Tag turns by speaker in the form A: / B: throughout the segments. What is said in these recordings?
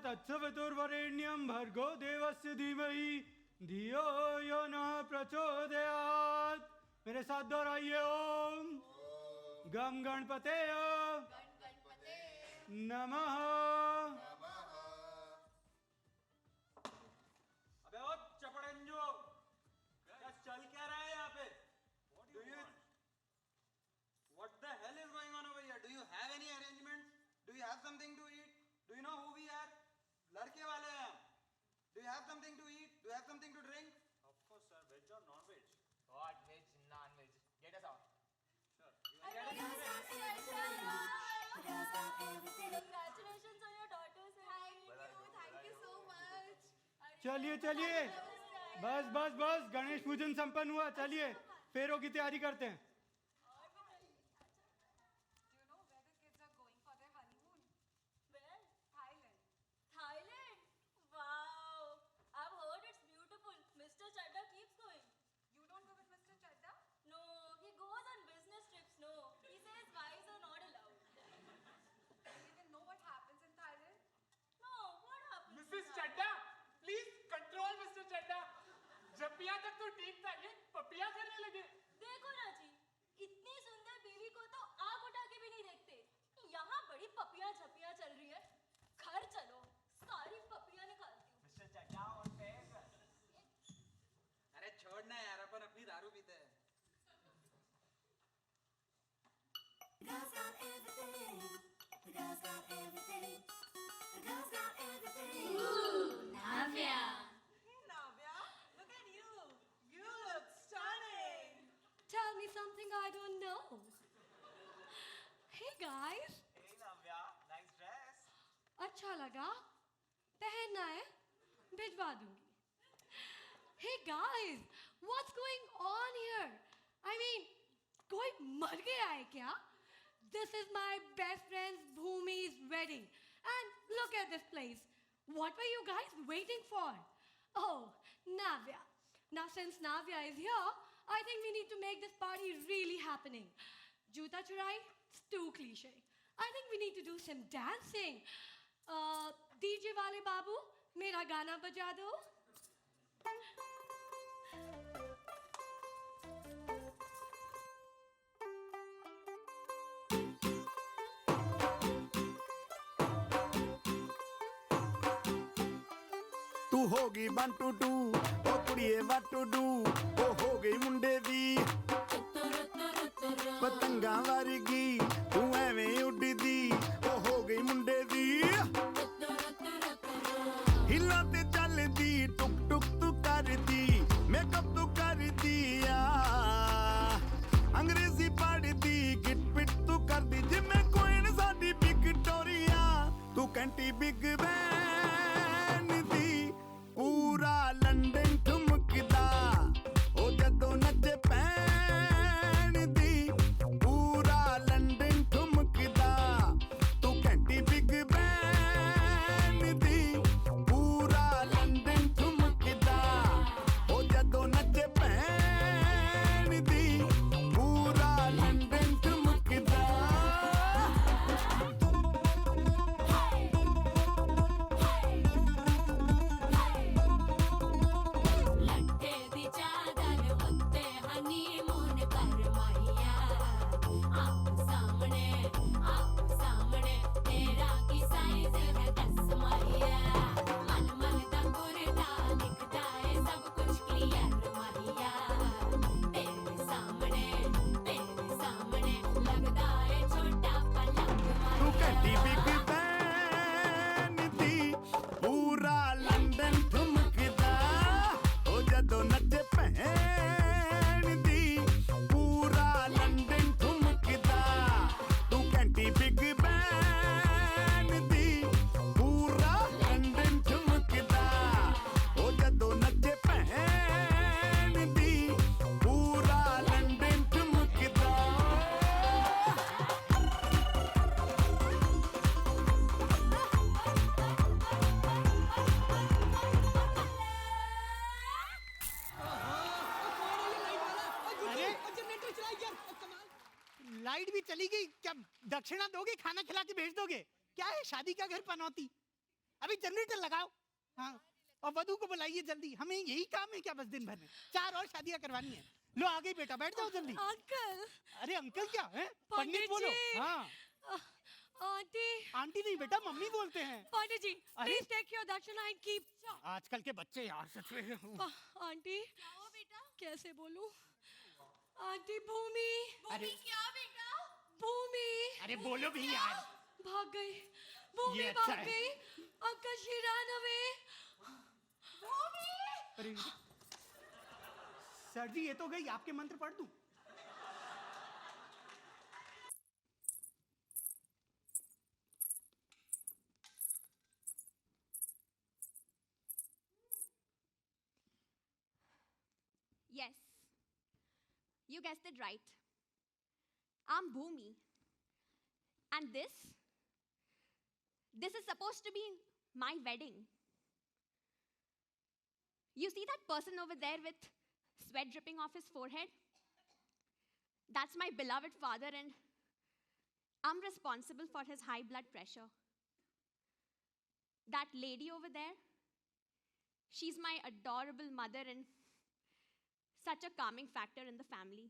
A: तत्सवितुर्वरेण्यं भर्गो देवस्य धीमहि धियो यो नः प्रचोदयात्। मेरे साथ दोहराइए ओम गम गणपते नमः।
B: अबे ओ चपड़ंजो, क्या चल क्या रहा है यहाँ पे? What the hell is going on over here? Do you have any arrangements? Do you have something to eat? Do you know who we are? लड़के वाले हैं हम. Do you have something to eat? Do you have something to drink?
C: Of course, sir. Veg or non-veg?
D: What? Veg, non-veg. Get us out.
C: Sure.
E: Congratulations on your daughter's
F: Thank you so much.
A: चलिए चलिए, बस बस बस, गणेश पूजन संपन्न हुआ. चलिए फेरों की तैयारी करते हैं.
F: Do you know where the kids are going for their honeymoon?
E: Where?
F: Thailand.
E: Thailand? Wow! I've heard it's beautiful. Mr. Chadda keeps going.
F: You don't go with Mr. Chadda?
E: No, he goes on business trips. No, he says guys are not allowed.
F: Do you even know what happens in Thailand?
E: No, what happens?
D: Mrs. Chadda, please control Mr. Chadda. जब पिया तक तो ठीक था, ये पपिया करने लगे.
E: देखो ना जी, इतनी सुंदर बीवी को तो आग उठा के भी नहीं देखते. यहाँ बड़ी पपिया झपिया चल रही है. घर चलो, सारी पपिया निकालती हूँ.
D: Mr. Chadda और पैर.
B: अरे छोड़ना यार, अपन अपनी दारू पीते हैं.
G: Girls got everything. The girls got everything. The girls got everything.
E: Navya.
F: Hey Navya, look at you. You look stunning.
E: Tell me something I don't know. Hey guys,
D: Hey Navya, nice dress.
E: अच्छा लगा? पहनना है? भिजवा दूंगी. Hey guys, what's going on here? I mean, कोई मर गया है क्या? This is my best friend's Bhumi's wedding. And look at this place. What were you guys waiting for? Oh, Navya. Now since Navya is here, I think we need to make this party really happening. Juta churai? It's too cliche. I think we need to do some dancing. DJ wale babu, mera gana baja do.
H: तू होगी 1 2 2 ओ कुड़िए what to do ओ हो गई मुंडे दी पतंगा वर्गी तू एवें उड़दी ओ हो गई मुंडे दी हिला ते चलदी टुक टुक तू करदी मेकअप तू करदी आ अंग्रेजी पढ़दी गिट पिट तू करदी जिम्मे कोइन साडी विक्टोरिया तू कैंटी बिग बैन दी पूरा लंदन ठुमकदा ओ जदों नचे पैन दी पूरा लंदन ठुमकदा तू कैंटी बिग बैन दी पूरा लंदन ठुमकदा ओ जदों नचे पैन दी पूरा लंदन ठुमकदा
G: लट्टे दी चादर उत्ते हनीमून कर माहिया आप सामने तेरा की साइज है 10 माहिया मन दा गुरदा दिखदा है सब कुछ क्लियर माहिया तेरे सामने लगदा है छोटा पलंग
H: तू
G: माहिया
H: कैंटी बिग बैन दी पूरा लंदन ठुमकदा ओ जदों नचे पैन दी पूरा लंदन ठुमकदा तू कैंटी बिग बैन दी पूरा लंदन ठुमकदा ओ जदों नचे पैन दी पूरा लंदन ठुमकदा
A: अरे लाइट भी चली गई. क्या दक्षिणा दोगे? खाना खिला के भेज दोगे? क्या है शादी का घर पनौती?
I: अभी जनरेटर लगाओ। हाँ, और वधू को बुलाइए जल्दी, हमें यही काम है क्या बस दिन भर में? 4 और शादियां करवानी है। लो आ गई बेटा, बैठ जाओ जल्दी।
E: अंकल,
I: अरे अंकल क्या है?
E: पंडित
I: पंडित बोलो।
E: जी।
I: हाँ,
E: आंटी,
I: आंटी नहीं बेटा, मम्मी बोलते हैं।
E: पंडित जी,
I: अरे?
E: प्लीज टेक योर दक्षिणा एंड कीप।
I: आजकल के बच्चे यार सच में।
E: आंटी, क्या हो बेटा? कैसे बोलूं? आंटी भूमि।
I: अरे
F: क्या बेटा?
E: भूमि
I: अरे बोलो भी यार।
E: भाग गई, भूमि
I: ये अच्छा
E: भाग
I: है।
E: गई। Uncle she run away.
I: अरे सर जी ये तो गई, आपके मंत्र पढ़ दूं?
J: Yes, you guessed it right. I'm Bhumi. And this is supposed to be my wedding. You see that person over there with sweat dripping off his forehead? That's my beloved father, and I'm responsible for his high blood pressure. That lady over there, she's my adorable mother and such a calming factor in the family.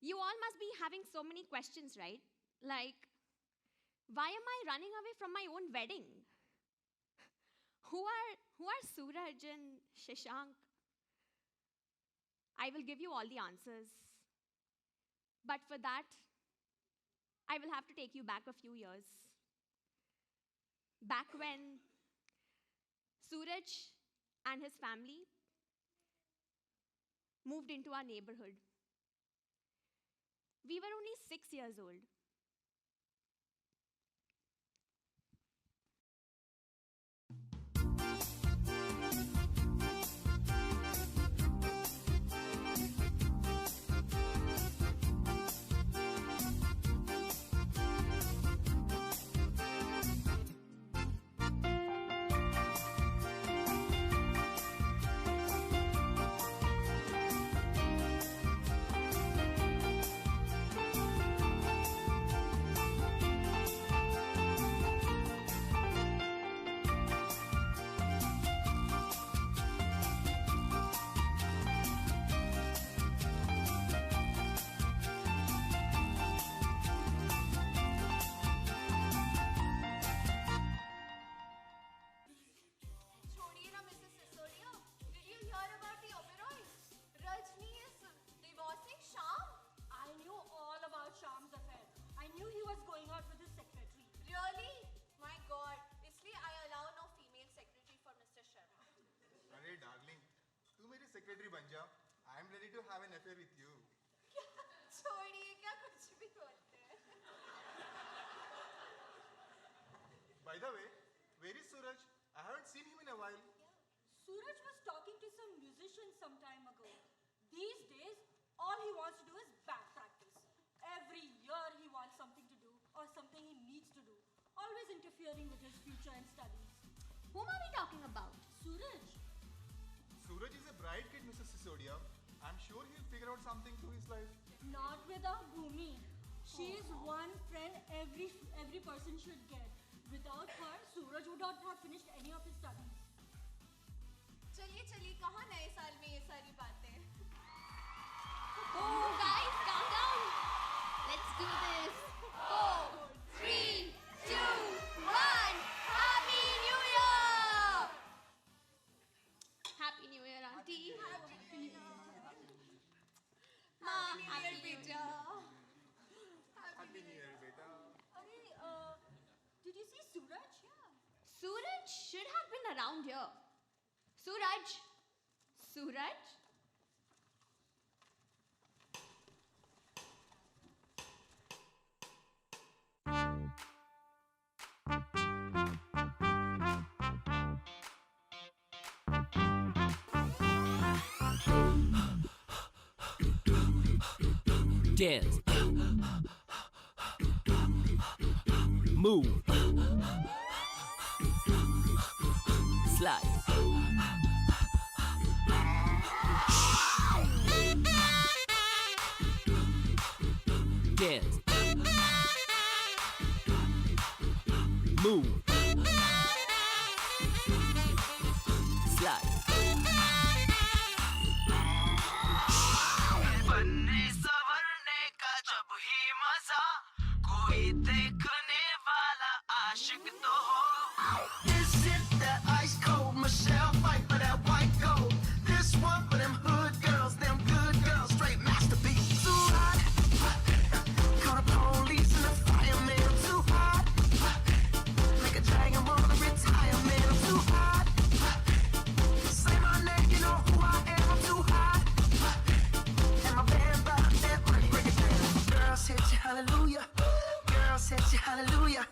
J: You all must be having so many questions, right? Like, why am I running away from my own wedding? Who are Suraj and Shashank? I will give you all the answers. But for that, I will have to take you back a few years. Back when Suraj and his family moved into our neighborhood. We were only 6 years old.
F: छोड़िए ना Mrs Sisodia. Did you hear about the Oberois? Rajni is divorcing Sham.
K: I knew all about Sham's affair. I knew he was going out with his secretary.
F: Really? My God. इसलिए I allow no female secretary for Mr. Sharma.
L: अरे darling, तू मेरी secretary बन जा. I am ready to have an affair with you.
F: छोड़िए, क्या कुछ भी बोलते हैं.
L: By the way, where is Suraj? I haven't seen him in a while.
K: Suraj was talking to some musician some time ago. These days, all he wants to do is band practice. Every year he wants something to do or something he needs to do. Always interfering with his future and studies.
J: Whom are we talking about?
K: Suraj.
L: Suraj is a bright kid, Mrs. Sisodia. I'm sure he'll figure out something to his life.
K: Not with our Bhumi. She is one friend every person should get. Without her, Suraj would not have finished any of his studies.
F: चलिए, कहाँ नए साल में ये सारी बातें?
J: Oh, guys, calm down. Let's do this. 4, 3, 2, 1. Happy New Year! Happy New Year, Auntie. Ma, Happy New Year.
L: Happy New Year, beta.
K: Arey, did you see Suraj? Yeah.
J: Suraj should have been around here. Suraj.
M: Dance. Move. Slide. Dance. Move. Slide.
H: बनने संवरने का जब ही मजा, कोई देखने वाला आशिक तो हो. This is that ice cold Michelle fight for that white gold. This one for them hood girls, them good girls, straight masterpiece. Too hot, call the police and the fireman. I'm too hot, make a dragon wanna retire, man. I'm too hot. Say my name, you know who I am. I'm too hot. And my band brought that money, break it down. Girls hit you, hallelujah. Girls hit you, hallelujah.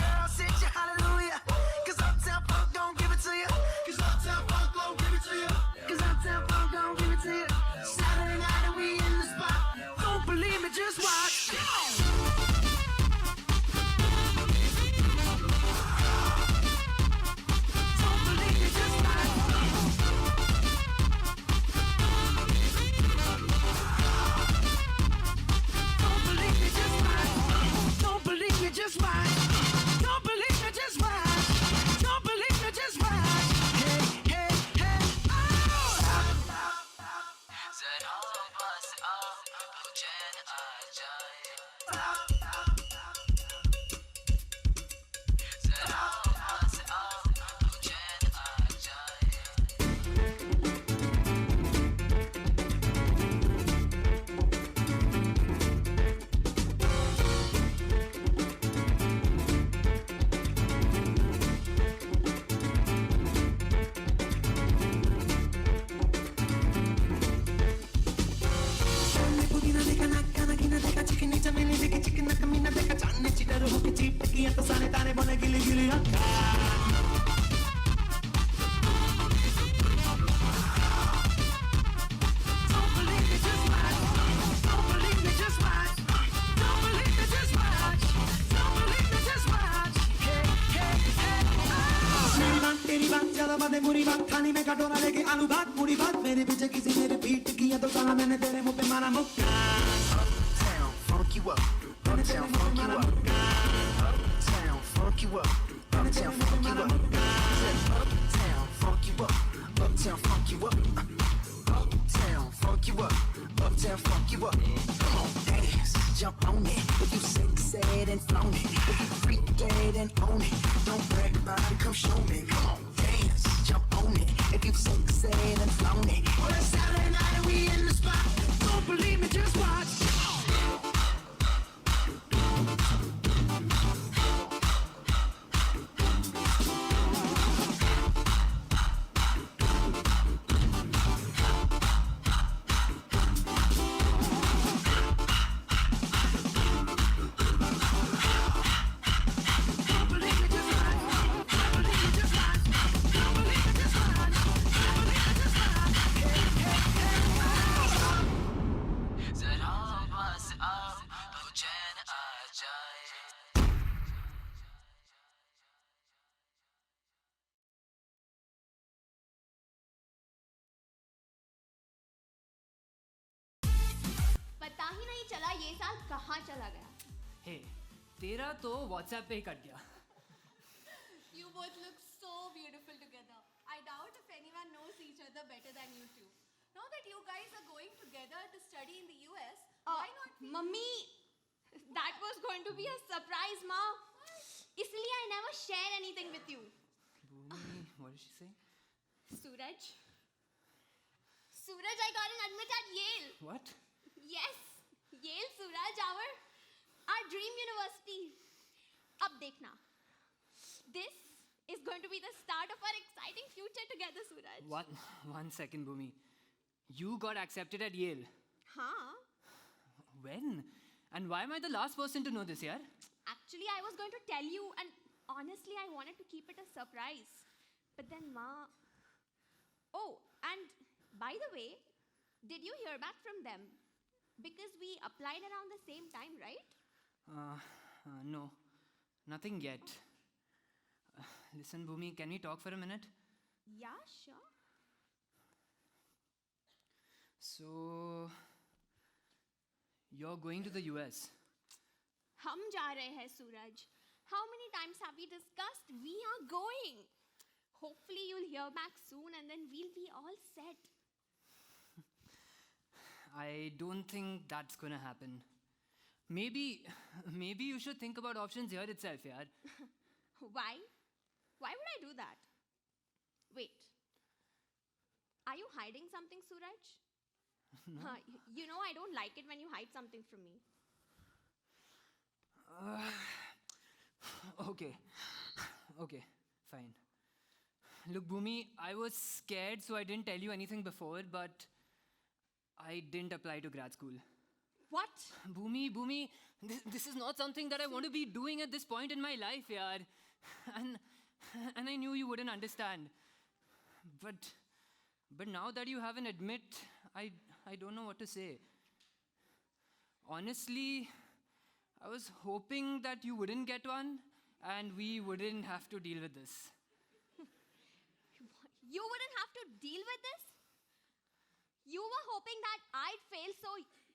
H: Girls hit you, hallelujah. Cause Uptown Funk don't give it to you. Cause Uptown Funk don't give it to you. Cause Uptown Funk don't give it to you. Saturday night and we in the spot. Don't believe me, just watch. Don't believe me, just watch. Don't believe me, just watch. Don't believe me, just watch. Don't believe me, just watch. Don't believe me, just watch. Hey, hey, hey, oh! जरा बस आओ, तो चैन आ जाए. जरा बस आओ, तो चैन आ जाए. पुदीना देखा नक्का नकीना देखा चिकनी चमेली देखी चिकन कमीना देखा चांदनी चिटर होके चीट किया तो सारे तारे बने गिली गिली अक्का. Don't believe me, just watch. Don't believe me, just watch. Don't believe me, just watch. Don't believe me, just watch. Hey, hey, hey, oh! मेरी बात तेरी बात ज्यादा बातें बुरी बात थाली में कटोरा लेके आलू भात पूरी बात मेरे पीछे किसी ने रिपीट किया तो साला मैंने तेरे मुंह पे मारा मुक्का. Uptown funk you up. Uptown funk you up. Uptown funk you up. Uptown funk you up. Uptown funk you up. Uptown funk you up. Uptown funk you up. Uptown funk you up. Come on, dance, jump on it. If you sick, said and flown it. If you freak dead and own it. Don't brag about it, come show me. Come on, dance, jump on it. If you sick, said and flown it. Well, it's Saturday night and we in the spot. Don't believe me, just watch. Don't believe me, just watch. Don't believe me, just watch. Don't believe me, just watch. Don't believe me, just watch. Hey, hey, hey, oh! जरा बस आओ, तो चैन आ जाए.
J: पता ही नहीं चला ये साल कहाँ चला गया.
N: हे तेरा तो व्हाट्सएप पे ही कट गया.
F: You both look so beautiful together. I doubt if anyone knows each other better than you two. Now that you guys are going together to study in the US, why not?
J: Mummy, that was going to be a surprise, Ma. इसलिए I never share anything with you.
N: Bhumi, what did she say?
J: Suraj, I got an admit at Yale.
N: What?
J: Yes, Yale, Suraj, our dream university. अब देखना. This is going to be the start of our exciting future together, Suraj.
N: One second, Bhumi. You got accepted at Yale.
J: हाँ.
N: When? And why am I the last person to know this, yaar?
J: Actually, I was going to tell you, and honestly, I wanted to keep it a surprise. But then, Ma. Oh, and by the way, did you hear back from them? Because we applied around the same time, right?
N: No, nothing yet. Listen, Bhumi, can we talk for a minute?
J: Yeah, sure.
N: So, you're going to the US.
J: हम जा रहे हैं सूरज. How many times have we discussed? We are going. Hopefully you'll hear back soon and then we'll be all set.
N: I don't think that's gonna happen. Maybe you should think about options here itself, yaar.
J: Why? Why would I do that? Wait. Are you hiding something, Suraj?
N: No.
J: You know I don't like it when you hide something from me.
N: Okay, fine. Look, Bhumi, I was scared, so I didn't tell you anything before, but I didn't apply to grad school.
J: What?
N: Bhumi, this is not something that I want to be doing at this point in my life, yaar. And I knew you wouldn't understand. But now that you haven't admit, I don't know what to say. Honestly, I was hoping that you wouldn't get one and we wouldn't have to deal with this.
J: You wouldn't have to deal with this? You were hoping that I'd fail so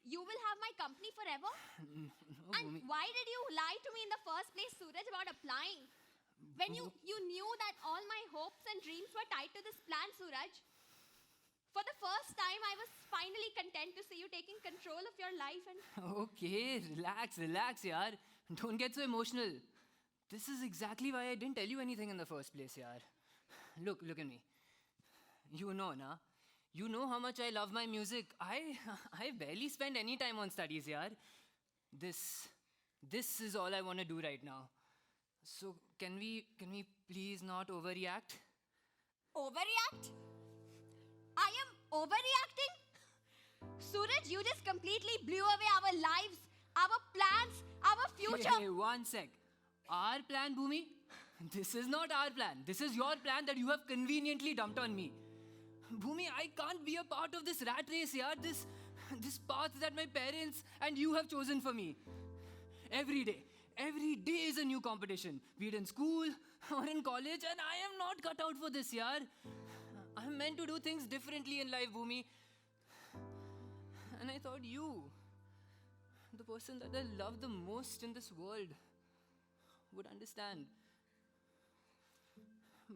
J: you will have my company forever?
N: No,
J: And
N: Bhumi.
J: why did you lie to me in the first place, Suraj, about applying? When you knew that all my hopes and dreams were tied to this plan, Suraj. For the first time, I was finally content to see you taking control of your life and...
N: Okay, relax, yaar. Don't get so emotional. This is exactly why I didn't tell you anything in the first place, yaar. Look at me. You know, na? You know how much I love my music. I barely spend any time on studies, yaar. This is all I want to do right now. So can we please not overreact?
J: Overreact? I am overreacting? Suraj, you just completely blew away our lives, our plans, our future.
N: Hey, one sec. Our plan, Bhumi? This is not our plan. This is your plan that you have conveniently dumped on me. Bhumi, I can't be a part of this rat race, yaar. This path that my parents and you have chosen for me. Every day is a new competition. Be it in school or in college, and I am not cut out for this, yaar. I'm meant to do things differently in life, Bhumi. And I thought you, the person that I love the most in this world, would understand.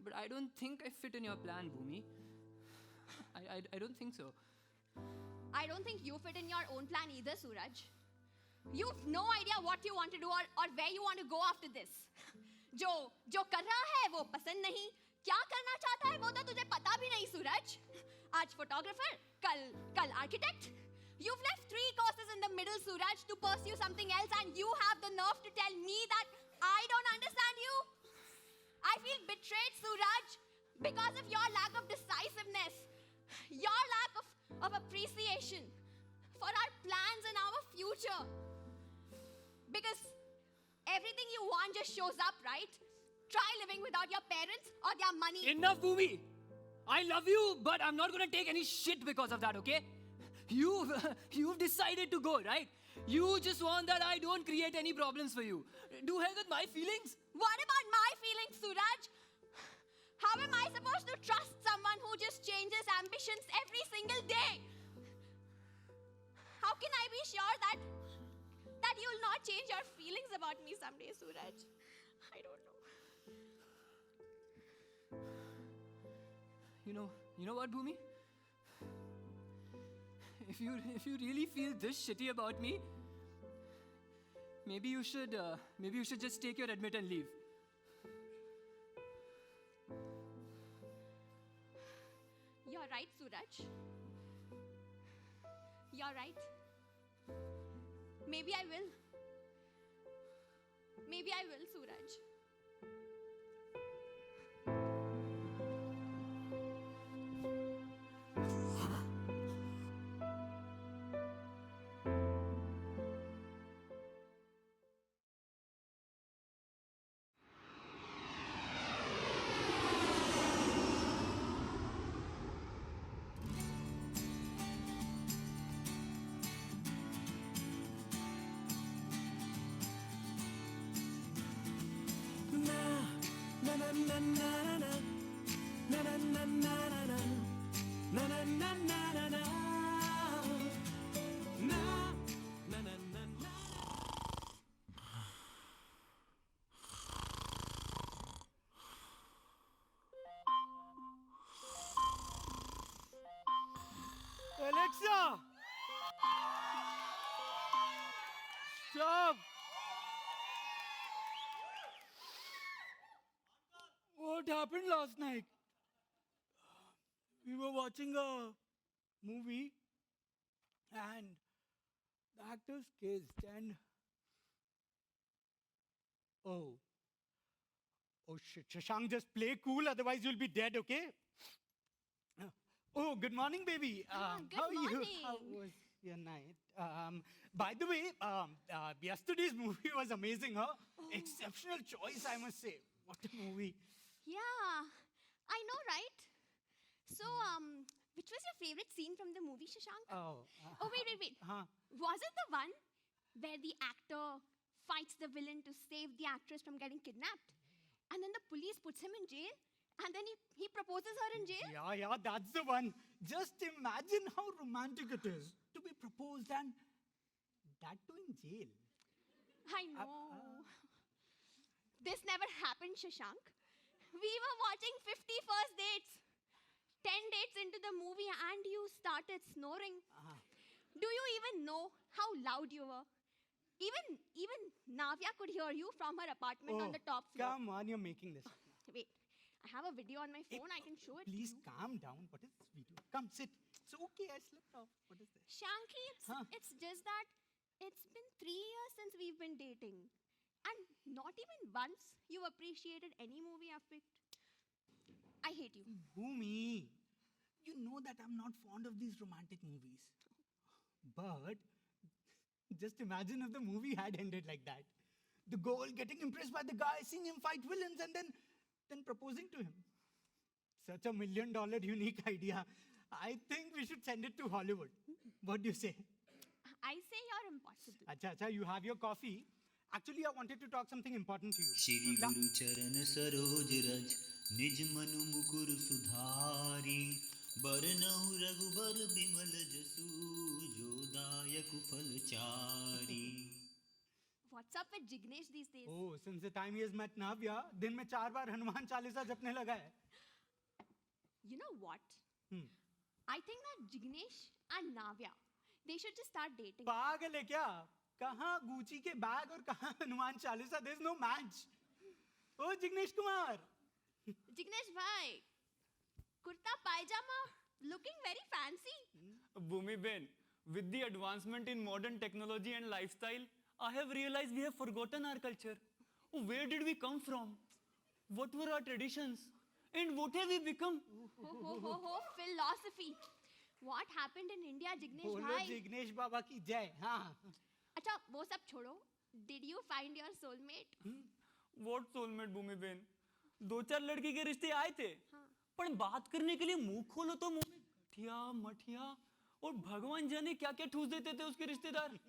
N: But I don't think I fit in your plan, Bhumi. I don't think so.
J: I don't think you fit in your own plan either, Suraj. You've no idea what you want to do or where you want to go after this. जो कर रहा है वो पसंद नहीं, क्या करना चाहता है वो तो तुझे पता भी नहीं, सूरज. आज photographer, कल architect. You've left 3 courses in the middle, Suraj, to pursue something else, and you have the nerve to tell me that I don't understand you. I feel betrayed, Suraj, because of your lack of decisiveness, your lack of appreciation for our plans and our future. Because everything you want just shows up, right? Try living without your parents or their money.
N: Enough, Bhumi! I love you, but I'm not gonna take any shit because of that, okay? You've decided to go, right? You just want that I don't create any problems for you. Do hell with my feelings.
J: What about my feelings, Suraj? How am I supposed to trust someone who just changes ambitions every single day? How can I be sure that you'll not change your feelings about me someday, Suraj? I don't know.
N: You know what, Bhumi? If you really feel this shitty about me, maybe you should just take your admit and leave.
J: You're right, Suraj. You're right. Maybe I will. Maybe I will, Suraj.
A: Alexa! Stop! What happened last night? We were watching a movie and the actors kissed and oh shit, Shashank, just play cool, otherwise you'll be dead, okay? Oh, good morning, baby.
J: good
A: How are you?
J: morning.
A: How was your night? By the way, yesterday's movie was amazing, huh? Exceptional choice, I must say. What a movie.
J: Yeah, I know, right? So, which was your favorite scene from the movie, Shashank?
A: Oh.
J: Oh, wait.
A: Huh?
J: Was it the one where the actor fights the villain to save the actress from getting kidnapped? And then the police puts him in jail? And then he proposes her in jail?
A: Yeah, that's the one. Just imagine how romantic it is to be proposed and that too in jail.
J: I know. This never happened, Shashank. We were watching 50 first dates. 10 dates into the movie and you started snoring. Do you even know how loud you were? Even Navya could hear you from her apartment on the top floor.
A: Come on, you're making this.
J: Wait, I have a video on my phone. I can show it.
A: Please calm down. What is this video? Come, sit. It's okay, I slipped off. What is this?
J: Shanky, it's just that it's been 3 years since we've been dating. And not even once you appreciated any movie I've picked. I hate you.
I: Bhumi, you know that I'm not fond of these romantic movies.
A: But just imagine if the movie had ended like that. The girl getting impressed by the guy, seeing him fight villains and then proposing to him. Such $1 million unique idea. I think we should send it to Hollywood. What do you say?
J: I say you're impossible.
A: Acha, you have your coffee. Actually, I wanted to talk something important to you.
M: Shri गुरु चरण सरोज रज निज मनु मुकुर सुधारी बरनहु रघुबर बिमल जसु जो दायक फल चारी.
J: What's up with Jignesh these days?
A: Oh, since the time he has met Navya, दिन में 4 बार हनुमान चालीसा जपने लगा है.
J: You know what? I think that Jignesh and Navya, they should just start dating.
A: पागल है क्या? कहाँ गुची के बैग और कहाँ Hanuman Chalisa? There's no match. Oh, Jignesh Kumar.
J: Jignesh bhai, kurta pajama, looking very fancy.
O: Bhumi Ben, with the advancement in modern technology and lifestyle, I have realized we have forgotten our culture. Where did we come from? What were our traditions? And what have we become?
J: Philosophy. What happened in India, Jignesh
A: बोलो
J: bhai?
A: Jignesh बाबा की जय. हाँ.
J: अच्छा, वो सब छोड़ो. Did you find your soulmate?
O: What soulmate, Bhumi Ben? 2-4 लड़की के रिश्ते आए थे. पर बात करने के लिए मुंह खोलो तो मुंह में गठिया मठिया और भगवान जाने क्या क्या ठूस देते थे उसके रिश्तेदार.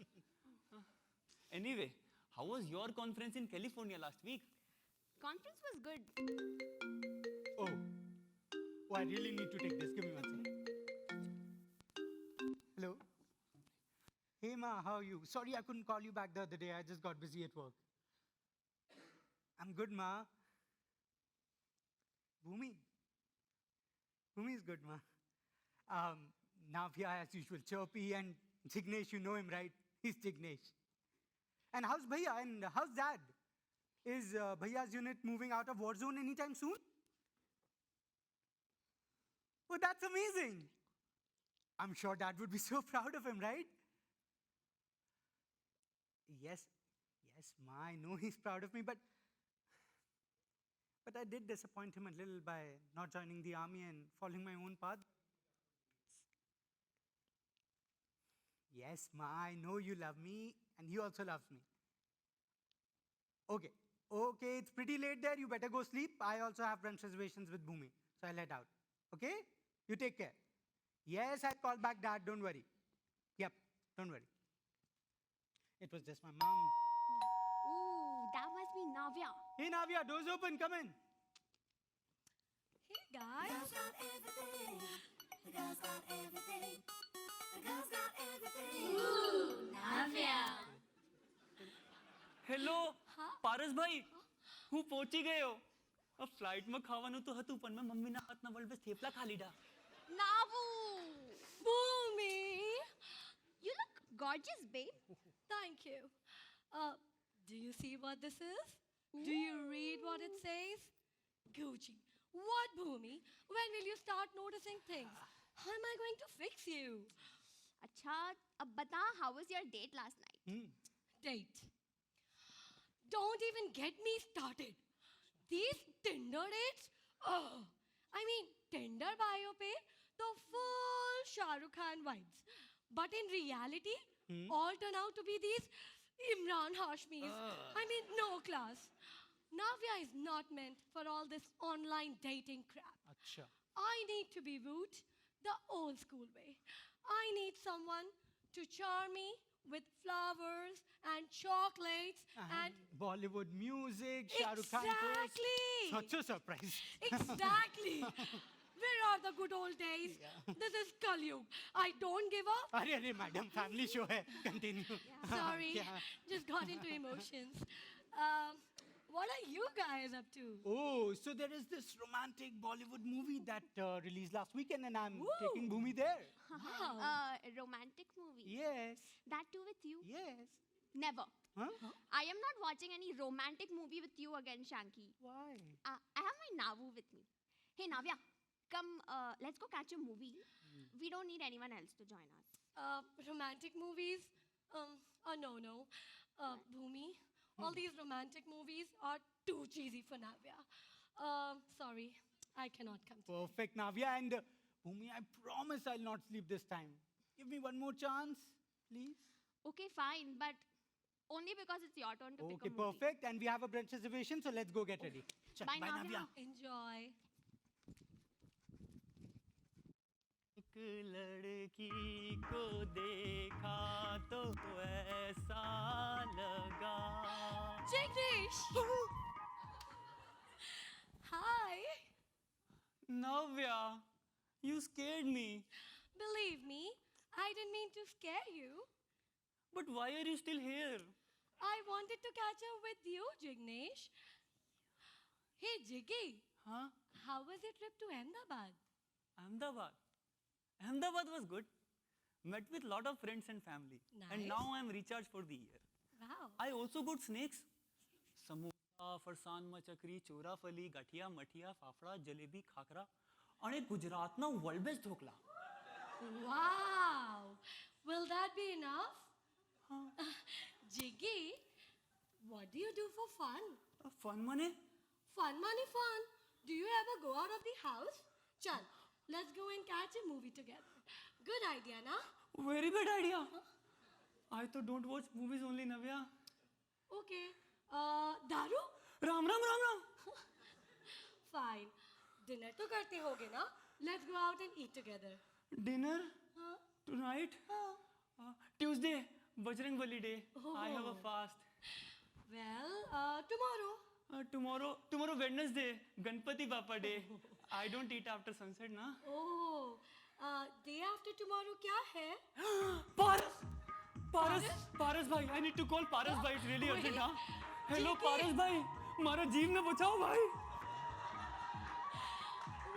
O: Anyway, how was your conference in California last week?
J: Conference was good.
A: Oh, I really need to take this. Give me 1 second. Hello. Hey Ma, how are you? Sorry I couldn't call you back the other day. I just got busy at work. I'm good, Ma. Bhumi is good, Ma. Navya as usual, chirpy, and Jignesh, you know him, right? He's Jignesh. And how's Bhaiya? And how's Dad? Is Bhaiya's unit moving out of war zone anytime soon? Oh, that's amazing. I'm sure Dad would be so proud of him, right? Yes, Ma, I know he's proud of me, but I did disappoint him a little by not joining the army and following my own path. Yes, Ma, I know you love me, and he also loves me. Okay, it's pretty late there. You better go sleep. I also have brunch reservations with Bhumi, so I'll head out. Okay? You take care. Yes, I'll call back Dad. Don't worry. Yep, don't worry. It was just my mom.
J: Ooh, that must be Navya.
A: Hey, Navya, doors open. Come in.
E: Hey, guys.
G: The girls got everything. The girls got everything. The girls got everything.
J: Ooh, Navya.
O: Hello Paras ભાઈ હું પહોંચી ગયો. ફ્લાઇટમાં ખાવાનું તો હતું પણ મેં મમ્મીના હાથના વળવે થેપલા ખા લીધા.
J: Navu!
E: Bhumi!
J: You look gorgeous, babe.
E: Thank you. Do you see what this is? Do you read what it says? Gucci. What, Bhumi? When will you start noticing things? How am I going to fix you?
J: Acha, ab bata, how was your date last night?
E: Date. Don't even get me started. These Tinder dates? Oh, I mean, Tinder bio pe the full Shah Rukh Khan vibes. But in reality, all turn out to be these Imran Hashmis. I mean, no class. Navya is not meant for all this online dating crap.
A: Acha.
E: I need to be wooed the old school way. I need someone to charm me with flowers and chocolates and
A: Bollywood music, Shah Rukh Khan post.
E: exactly.
A: Such a surprise.
E: Exactly. Where are the good old days? This is Kalyug. I don't give up.
A: अरे madam, family show है. Continue.
E: Sorry,
A: क्या?
E: just got into emotions. What are you guys up to?
A: Oh, so there is this romantic Bollywood movie that released last weekend, and I'm taking Bhumi there.
J: Romantic movie.
A: Yes.
J: That too with you?
A: Yes.
J: Never.
A: Huh?
J: I am not watching any romantic movie with you again, Shanky.
A: Why?
J: I have my Navu with me. Hey, Navya, come, let's go catch a movie. We don't need anyone else to join us.
E: Romantic movies? No. Bhumi, all these romantic movies are too cheesy for Navya. Sorry, I cannot come.
A: Perfect, Navya. And Bhumi, I promise I'll not sleep this time. Give me one more chance, please.
J: Okay, fine, but only because it's your turn to pick
A: Okay,
J: a movie.
A: perfect. And we have a brunch reservation, so let's go get ready. Chal,
J: Bye,
A: bye,
J: Navya.
A: Navya.
E: Enjoy.
O: एक लड़की को देखा तो ऐसा लगा
E: Jagdish! Hi.
O: Navya, you scared me.
E: Believe me, I didn't mean to scare you.
O: But why are you still here?
E: I wanted to catch up with you, Jignesh. Hey, Jiggy.
O: Huh?
E: How was your trip to Ahmedabad?
O: Ahmedabad was good. Met with lot of friends and family. And
E: Nice.
O: now I am recharged for the year.
E: Wow.
O: I also got snacks. Samosa, farsan, machakri, chorafali, gaठिया, मठिया, फाफड़ा, जलेबी, खाकरा आणि गुजरातना world best dhokla.
E: Wow. Will that be enough? Jiggy, what do you do for fun?
O: Fun mane?
E: Fun money fun. Do you ever go out of the house? Chal, let's go and catch a movie together. Good idea, na?
O: Very good idea. I तो don't watch movies only, Navya.
E: Okay. Daru?
O: Ram Ram Ram Ram.
E: Fine. Dinner to karte hoge na? Let's go out and eat together.
O: Dinner
E: Huh?
O: tonight? Tuesday, Bajrang Bali day. I have a fast.
E: Well, tomorrow.
O: Tomorrow Wednesday, Ganpati Bappa day. I don't eat after sunset, na?
E: Oh, day after tomorrow kya hai?
O: Paras bhai, I need to call Paras bhai. It's really urgent, huh? Hello,
E: JK.
O: Paras bhai. Mara jeev na bachao bhai.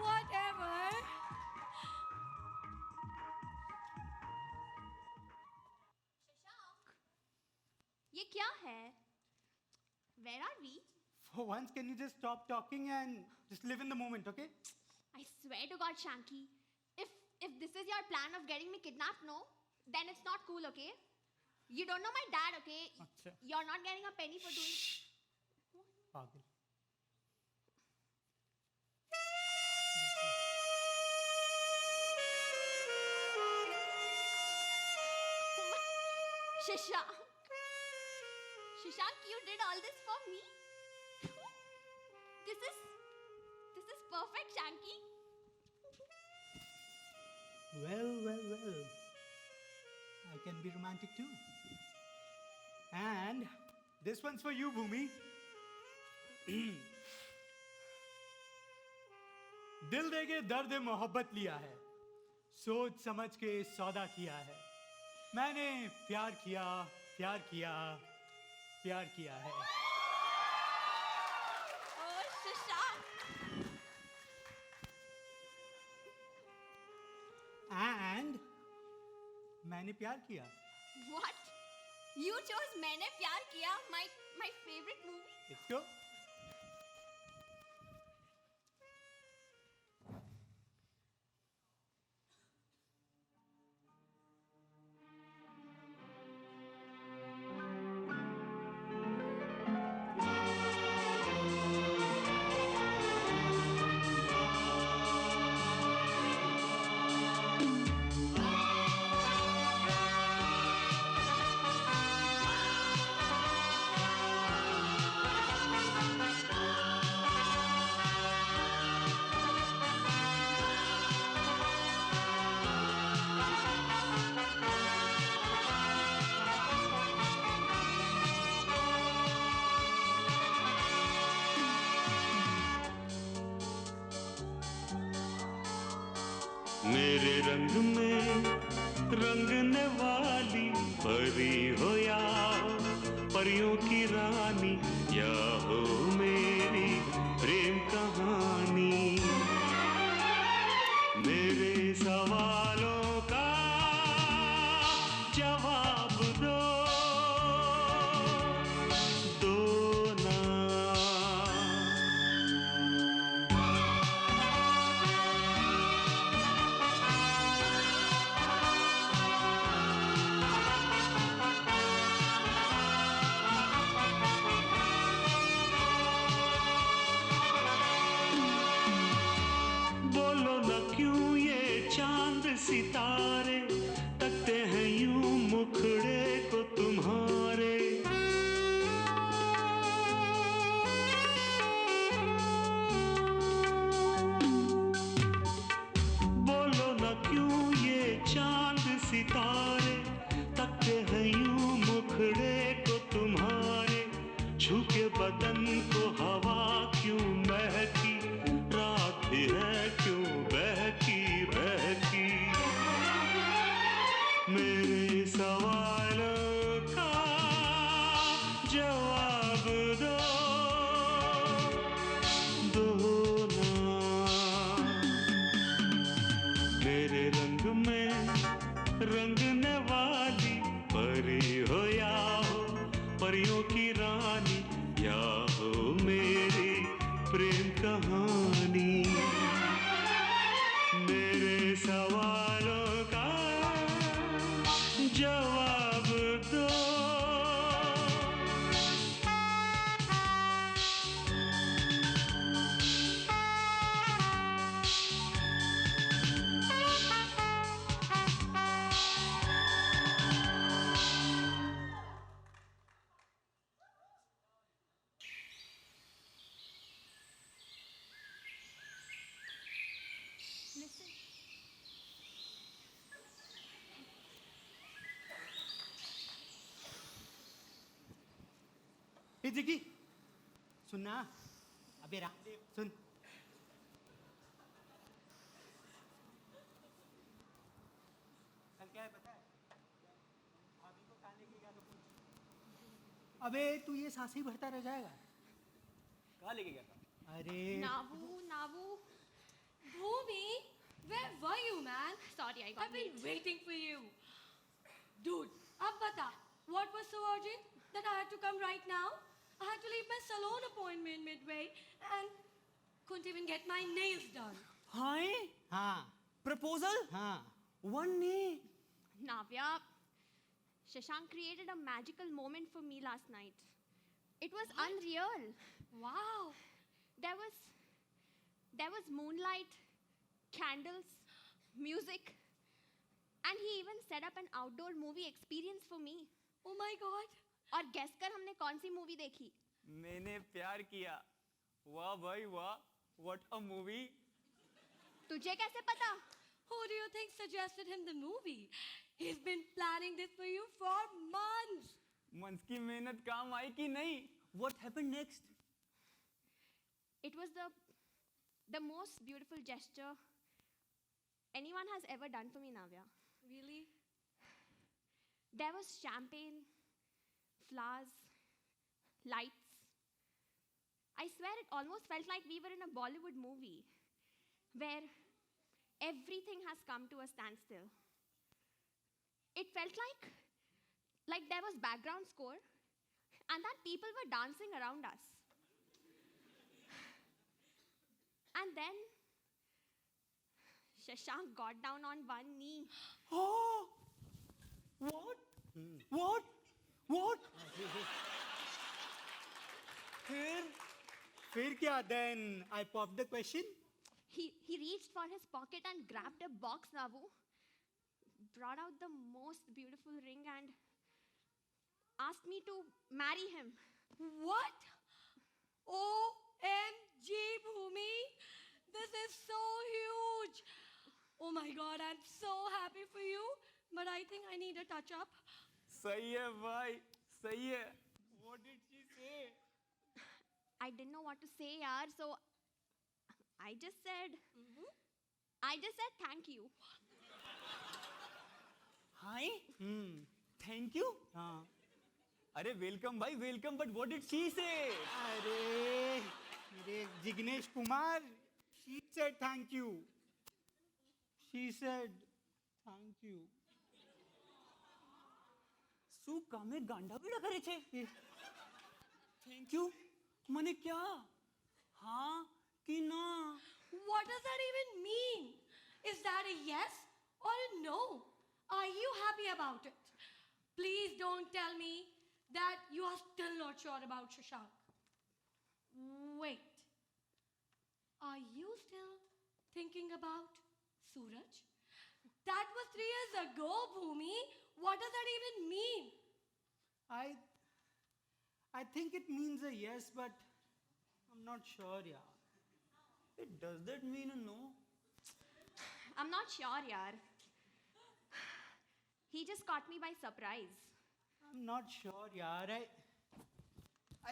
E: Whatever.
J: ये क्या है? Where are we?
A: For once, can you just stop talking and just live in the moment, okay?
J: I swear to God, Shanky, if this is your plan of getting me kidnapped, no, then it's not cool, okay? You don't know my dad, okay?
A: Acha.
J: You're not getting a penny for doing.
A: Pagal.
J: Shashank. Shashank, you did all this for me? This is perfect, Shanky.
A: Well. I can be romantic too. And this one's for you, Bhumi. दिल दे के दर्द मोहब्बत लिया है, सोच समझ के सौदा किया है. मैंने प्यार किया है.
J: Oh, Shashank.
A: And मैंने प्यार किया.
J: What? You chose मैंने प्यार किया, my favorite movie.
A: Let's go.
M: मेरे रंग में रंगने वाली परी हो या परियों की रानी, या हो मेरी प्रेम कहानी. मेरे सवालों का जवाब दो ना. बोलो न क्यों ये चांद सितारे तकते हैं यूं मुखड़े को तुम्हारे. बोलो न क्यों ये चांद सितारे तकते हैं यूं मुखड़े को तुम्हारे. झुके बदन को हवा क्यों महकी, रात भी है क्यों बहकी बहकी. मेरे सवालों का जवाब दो ना. मेरे रंग में रंगने वाली परी हो या हो परियों की रानी, या हो मेरी प्रेम कहानी. मेरे सवालों का जवाब दो.
A: हे जिगी, सुनना. अबे रामदेव सुन. कल क्या है पता है? भाभी को कहाँ लेके गया तो पूछ. अबे तू ये सांसें ही भरता रह जाएगा.
O: कहाँ लेके गया था?
A: अरे
E: Navu. Bhumi, where were you, man?
J: Sorry, I got
E: I've been
J: late.
E: waiting for you. Dude, ab bata, what was so urgent that I had to come right now? I had to leave my salon appointment midway and couldn't even get my nails done.
O: Hi?
A: हाँ.
O: Proposal?
A: हाँ.
O: One knee.
J: Navya, Shashank created a magical moment for me last night. It was unreal.
E: Wow.
J: There was moonlight, candles, music, and he even set up an outdoor movie experience for me.
E: Oh my God.
J: और guess कर हमने कौन सी movie देखी?
O: मैंने प्यार किया. वाह भाई वाह. What a movie.
J: तुझे कैसे पता?
E: Who do you think suggested him the movie? He's been planning this for you for months.
O: मंस की मेहनत काम आई कि नहीं? What happened next?
J: It was the most beautiful gesture anyone has ever done for me, Navya.
E: Really?
J: There was champagne, flowers, lights. I swear it almost felt like we were in a Bollywood movie where everything has come to a standstill. It felt like there was background score and that people were dancing around us. And then Shashank got down on one knee.
O: Oh! What? What? What?
A: फिर क्या? Then I popped the question.
J: He reached for his pocket and grabbed a box, Navu, brought out the most beautiful ring and asked me to marry him.
E: What? OMG, Bhumi. This is so huge. Oh my God, I'm so happy for you. But I think I need a touch up.
O: सही है भाई, सही है. What did she say?
J: I didn't know what to say, yaar, so I just said thank you.
O: Hi? Thank you? अरे welcome भाई, welcome. But what did she say?
A: अरे मेरे Jignesh Kumar, she said thank you. She said thank you.
O: શું કામે ગાંડા બીડા કરે છે? Thank you. મને क्या? हाँ कि ना?
E: What does that even mean? Is that a yes or a no? Are you happy about it? Please don't tell me that you are still not sure about Shashank. Wait. Are you still thinking about Suraj? That was 3 years ago, Bhumi. What does that even mean?
A: I think it means a yes, but I'm not sure, yeah.
O: Does that mean a no?
J: I'm not sure, yaar. He just caught me by surprise.
A: I'm not sure, yaar.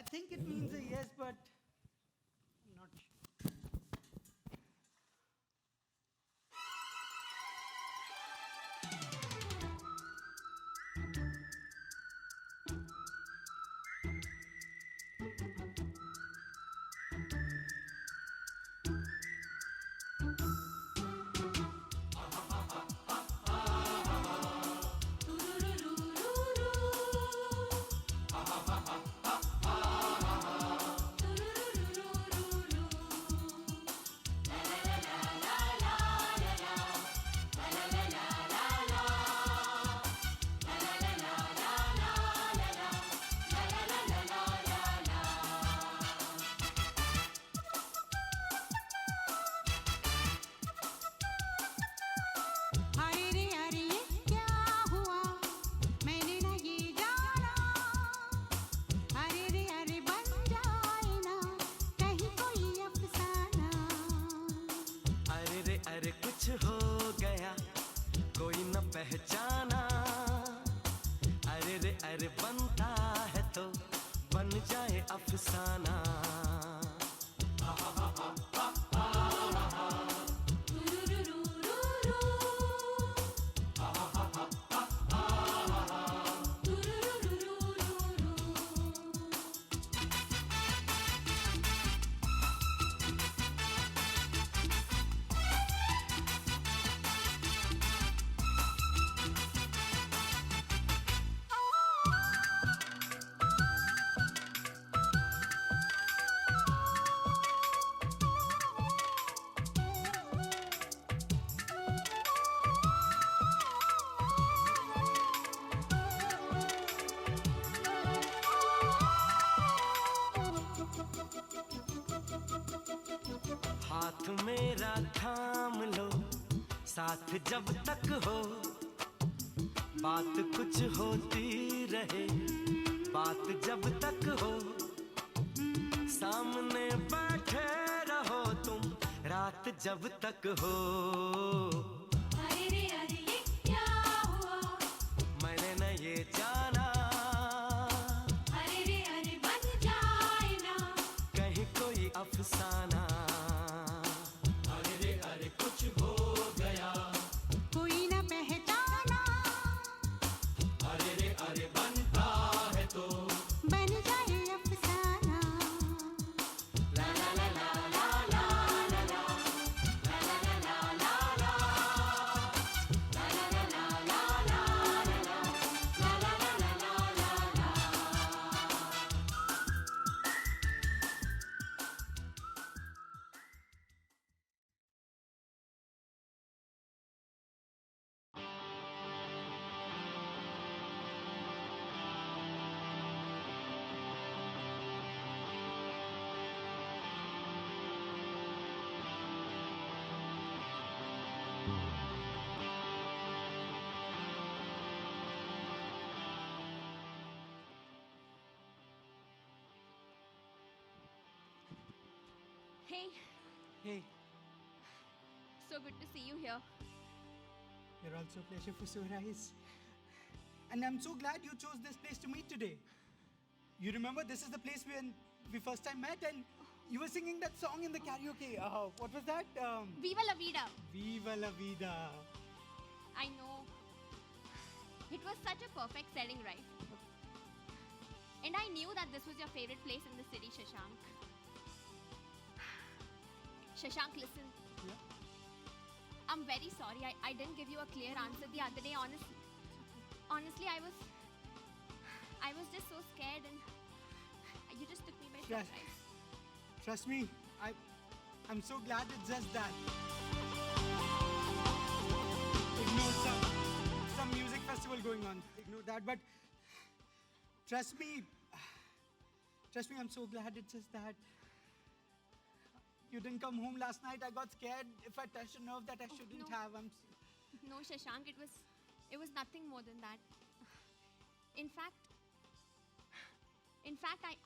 A: I think it means a yes, but I'm not sure.
H: पहचाना. अरे रे अरे बनता है तो बन जाए अफसाना. हाथ मेरा थाम लो साथ जब तक हो. बात कुछ होती रहे बात जब तक हो. सामने बैठे रहो तुम रात जब तक हो.
G: अरे रे अरे ये क्या हुआ
H: मैंने न ये जाना.
G: अरे रे अरे बन जाए ना
H: कहीं कोई अफसाना. कुछ हो गया
G: कोई न पहचाना.
H: अरे रे अरे बनता है तो
G: बन जाए अफसाना.
H: ला ला ला ला ला ला ला ला ला ला ला ला ला.
J: Hey,
A: Hey,
J: so good to see you here.
A: you're also a pleasure for sunrise. And I'm so glad you chose this place to meet today. You remember this is the place when we first time met and you were singing that song in the karaoke. What was that?
J: Viva la vida.
A: Viva la vida.
J: I know. It was such a perfect setting, right? And I knew that this was your favorite place in the city, Shashank. Shashank, listen.
A: Yeah?
J: I'm very sorry. I didn't give you a clear answer the other day, honestly, I was just so scared and you just took me by
A: Yes.
J: surprise.
A: Trust me, I'm so glad it's just that. Ignore some music festival going on. Ignore that, but trust me, I'm so glad it's just that. You didn't come home last night. I got scared if I touched a nerve that I shouldn't
J: no.
A: have.
J: No, Shashank, it was nothing more than that. In fact,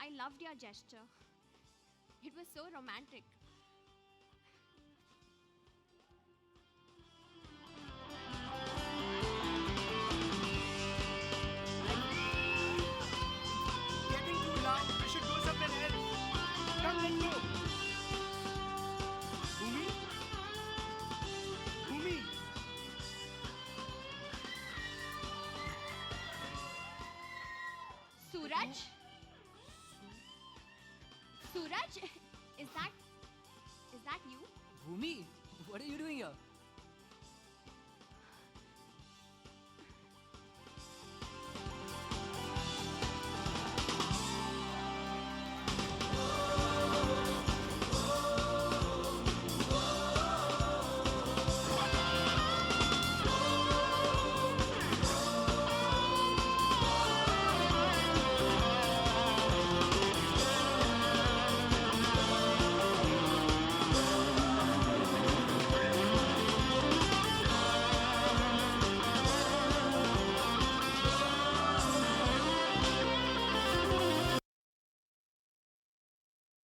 J: I loved your gesture. It was so romantic.
A: Getting too loud. We should go somewhere else. Come, let's go. Bhumi? Bhumi?
J: Suraj? Suraj? Is that you?
N: Bhumi, what are you doing here?